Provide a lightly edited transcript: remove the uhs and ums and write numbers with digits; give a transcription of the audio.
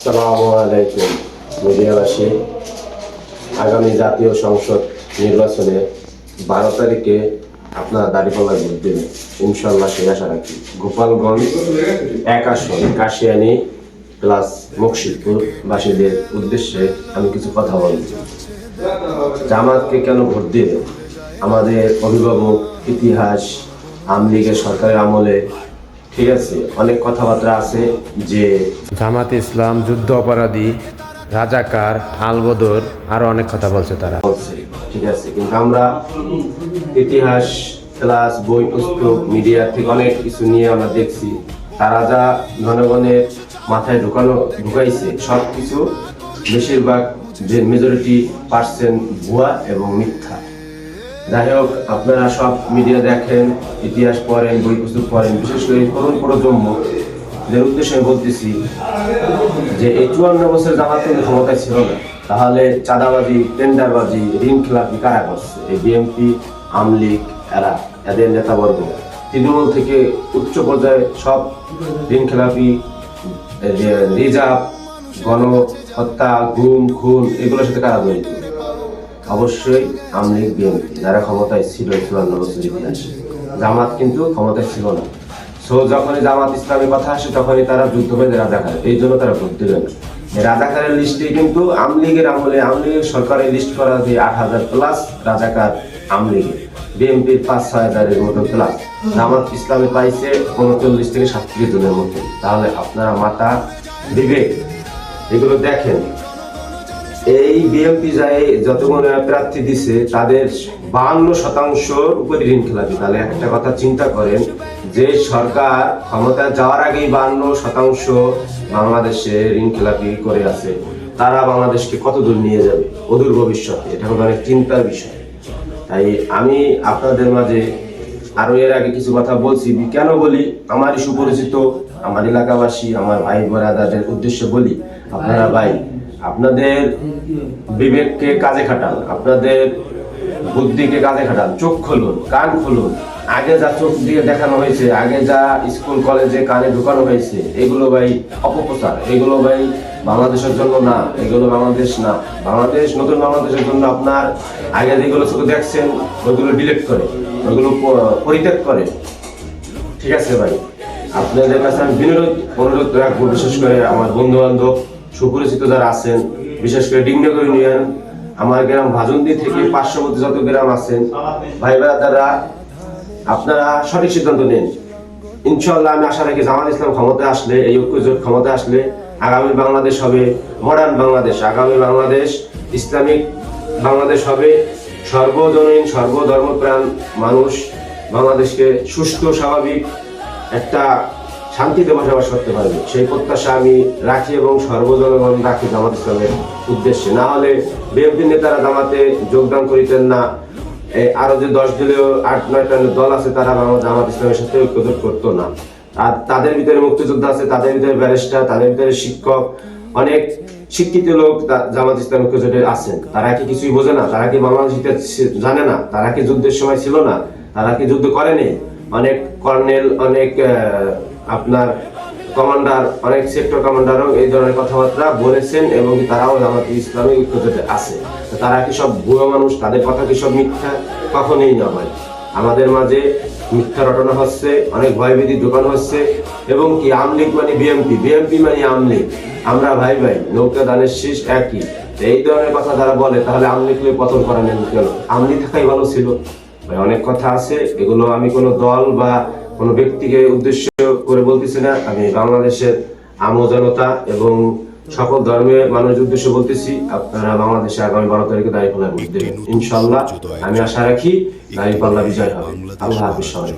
আসসালামু আলাইকুম মিডিয়াবাসী। আগামী জাতীয় সংসদ নির্বাচনে 12 তারিখে আপনারা দাঁড়িপাল্লা ভোট দেবেন ইনশাল্লাহ, সেই আশা রাখি। গোপালগঞ্জ 1 আসন কাশিয়ানী প্লাস মুকসিদপুর বাসীদের উদ্দেশ্যে আমি কিছু কথা বলব। জামাতকে কেন ভোট দেবে? আমাদের অভিভাবক, ইতিহাস, আওয়ামী লীগের সরকারের আমলে ঠিক আছে অনেক কথাবার্তা আছে যে জামাত ইসলাম যুদ্ধ অপরাধী, রাজাকার, আলবদর, আরো অনেক কথা বলছে তারা বলছে, ঠিক আছে। কিন্তু আমরা ইতিহাস ক্লাস, বই, পুস্তক, মিডিয়া থেকে অনেক কিছু নিয়ে আমরা দেখছি তারা যা জনগণের মাথায় ঢুকাইছে সব কিছু বেশিরভাগ যে মেজরিটি পার্সেন্ট ভুয়া এবং মিথ্যা। যাই হোক, আপনারা সব মিডিয়া দেখেন, ইতিহাস পড়েন, বই পুস্তক পড়েন, বিশেষ করে তরুণ প্রজন্মদের উদ্দেশ্যে আমি বলতেছি যে এই 54 বছর জামাত কিন্তু ক্ষমতায় ছিল না, তাহলে চাঁদাবাজি, টেন্ডারবাজি, ঋণ খেলাপি কারা করছে? এই বিএনপি, আওয়ামী লীগ, এদের নেতাবর্গ, তৃণমূল থেকে উচ্চ পর্যায়ে সব ঋণ খেলাপি, রিজার্ভ, গণহত্যা, গুম, খুন, এগুলোর সাথে কারা জড়িত? অবশ্যই আওয়ামী লীগ, বিএনপি, যারা ক্ষমতায় ছিল 54 বছর ইতিহাসে। জামাত কিন্তু ক্ষমতায় ছিল না। যখনই জামাত ইসলামের কথা আসে তখনই তারা যুদ্ধ বেঁধে রাজাকার, এই জন্য তারা ভোট দেবে না। রাজাকারের লিস্টে কিন্তু আওয়ামী লীগের আমলে, আওয়ামী লীগের সরকারের লিস্ট করা যে 8,000 প্লাস রাজাকার আওয়ামী লীগের, বিএনপির 5-6 হাজারের মতো প্লাস, জামাত ইসলামে পাইছে 39 থেকে 37 জনের মতো। তাহলে আপনারা মাথা, বিবেক এগুলো দেখেন। এই বিএনপি যায় যতগুলো প্রার্থী দিছে তাদের 52% উপরে ঋণ খেলাপি। তাহলে একটা কথা চিন্তা করেন, যে সরকার ক্ষমতায় যাওয়ার আগেই 52% বাংলাদেশে ঋণ খেলাপি করে আছে, তারা বাংলাদেশকে কত দূর নিয়ে যাবে অদূর ভবিষ্যতে? এটা হলো অনেক চিন্তার বিষয়। তাই আমি আপনাদের মাঝে আরো এর আগে কিছু কথা বলছি। কেন বলি? আমারই সুপরিচিত, আমার এলাকাবাসী, আমার ভাই বোনেদের উদ্দেশ্যে বলি, আপনারা ভাই আপনাদের বিবেককে কাজে খাটান, আপনাদের বুদ্ধিকে কাজে খাটান, চোখ খুলুন, কান খুলুন। আগে যা চোখ দিয়ে দেখানো হয়েছে, আগে যা স্কুল কলেজে কানে ঢুকানো হয়েছে, এগুলো ভাই অপপ্রচার, এগুলো ভাই বাংলাদেশের জন্য না, এগুলো বাংলাদেশ না। বাংলাদেশ, নতুন বাংলাদেশের জন্য আপনার আগে যেগুলো চোখ দেখছেন ওইগুলো ডিলিট করে, ওইগুলো পরিত্যাগ করে। ঠিক আছে ভাই, আপনাদের কাছে আমি অনুরোধ রাখবো, বিশেষ করে আমার বন্ধু বান্ধব, সুপরিচিত যারা আছেন, বিশেষ করে ডিগনগর ইউনিয়ন, আমার গ্রাম ভাজন্দি থেকে পার্শ্ববর্তী যত গ্রাম আছেন, ভাই ব্রাদাররা, আপনারা সঠিক সিদ্ধান্ত নিন। ইনশাআল্লাহ আমি আশা রাখি জামাত ইসলাম ক্ষমতায় আসলে, এই ঐক্যজোট ক্ষমতায় আসলে আগামী বাংলাদেশ হবে মডার্ন বাংলাদেশ, আগামী বাংলাদেশ ইসলামিক বাংলাদেশ হবে। সর্বজনীন, সর্বধর্মপ্রাণ মানুষ বাংলাদেশকে সুস্থ, স্বাভাবিক একটা শান্তিতে বসবাস করতে পারবে, সেই প্রত্যাশা আমি রাখি এবং সর্বজনগণ রাখি জামাত ইসলামের উদ্দেশ্যে। না হলে বিএনপি নেতারা জামাতে যোগদান করিতেন না। আরো যে 10 দলীয় 8-9টা দল আছে, তারা জামাত ইসলামের সাথে ঐক্যজোট করতো না। আর তাদের ভিতরে মুক্তিযোদ্ধা আছে, তাদের ভিতরে ব্যারিস্টার, তাদের ভিতরে শিক্ষক, অনেক শিক্ষিত লোক জামাত ইসলাম ঐক্যজোটে আছেন। তারা কি কিছুই বোঝে না? তারা কি বাংলাদেশ জানে না? তারা কি যুদ্ধের সময় ছিল না? তারা কি যুদ্ধ করেনি? অনেক কর্নেল, অনেক আপনার কমান্ডার, অনেক সেক্টর কমান্ডারও এই ধরনের কথাবার্তা বলেছেন এবং তারাও জামাত ইসলামী ঐক্যজোটে আছে। তারা কি সব ভুয়া মানুষ? তাদের কথা কি সব মিথ্যা? কখনোই না ভাই। আমাদের মাঝে মিথ্যা রটনা হচ্ছে, অনেক ভয়ভীতি ঢোকানো হচ্ছে। এবং কি আওয়ামী লীগ মানে বিএনপি, বিএনপি মানে আওয়ামী লীগ, আমরা ভাই ভাই, নৌকা দানের শীষ একই। এই ধরনের কথা যারা বলে, তাহলে আওয়ামী লীগকে পতন করা নেন কেন? আওয়ামী লীগ থাকাই ভালো ছিল ভাই। অনেক কথা আছে, এগুলো আমি কোনো দল বা কোনো ব্যক্তিকে উদ্দেশ্য করে বলতেছি না, আমি বাংলাদেশের আম জনতা এবং সকল ধর্মের মানুষের উদ্দেশ্যে বলতেছি, আপনারা বাংলাদেশে আগামী 12 তারিখে দাঁড়িপাল্লা ভোট দেবেন ইনশাল্লাহ। আমি আশা রাখি দাঁড়িপাল্লা বিজয় হবে। আল্লাহ হাফেজ সবাই।